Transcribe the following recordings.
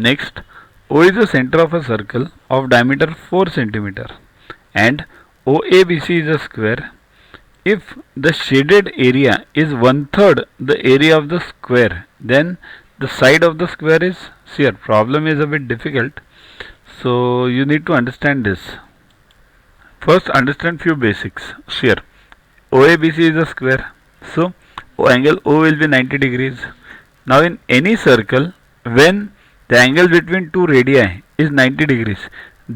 Next, O is the center of a circle of diameter 4 cm and OABC is a square. If the shaded area is 1/3 the area of the square, then the side of the square is, see here, problem is a bit difficult, so you need to understand this. First understand few basics. Here OABC is a square, so angle O will be 90 degrees. Now in any circle, when the angle between two radii is 90 degrees,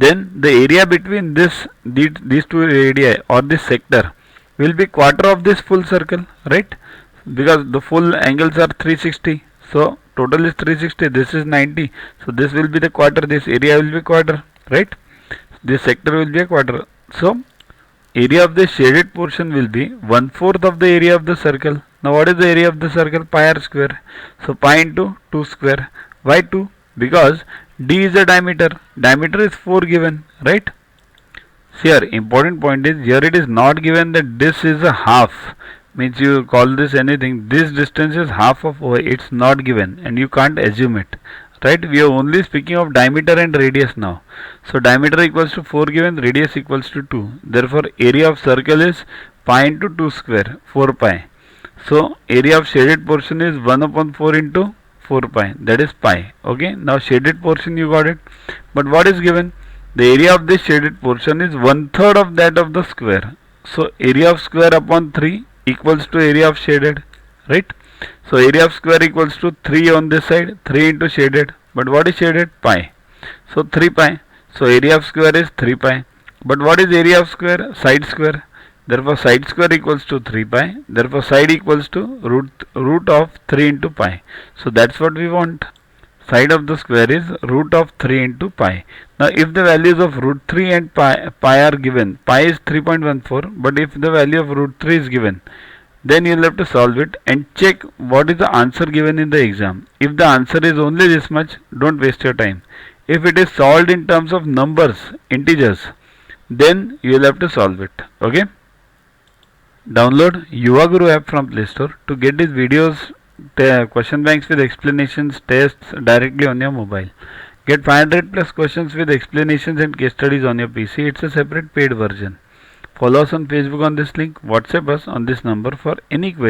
then the area between these two radii or this sector will be quarter of this full circle, right? Because the full angles are 360, so total is 360, this is 90, so this will be the quarter, this area will be quarter, right? This sector will be a quarter. So area of the shaded portion will be 1/4 of the area of the circle. Now what is the area of the circle? Pi r square. So pi into 2 square. Why 2? Because D is a diameter. Diameter is 4 given, right? Here important point is, here it is not given that this is a half. Means you call this anything. This distance is half of OA. It's not given and you can't assume it. Right? We are only speaking of diameter and radius now. So diameter equals to 4 given, radius equals to 2. Therefore area of circle is pi into 2 square, 4 pi. So area of shaded portion is 1/4 into 4 pi, that is pi. Okay, now shaded portion you got it. But what is given? The area of this shaded portion is 1/3 of that of the square. So area of square upon 3 equals to area of shaded, right? So area of square equals to 3 on this side, 3 into shaded. But what is shaded? Pi. So 3 pi. So area of square is 3 pi. But what is area of square? Side square. Therefore side square equals to 3 pi. Therefore side equals to root of 3 into pi. So that's what we want. Side of the square is root of 3 into pi. Now if the values of root 3 and pi are given, pi is 3.14, but if the value of root 3 is given, then you will have to solve it and check what is the answer given in the exam. If the answer is only this much, don't waste your time. If it is solved in terms of numbers, integers, then you will have to solve it. Okay. Download Yuva Guru app from Play Store to get these videos, question banks with explanations, tests directly on your mobile. Get 500 plus questions with explanations and case studies on your PC. It's a separate paid version. Follow us on Facebook on this link. WhatsApp us on this number for any query.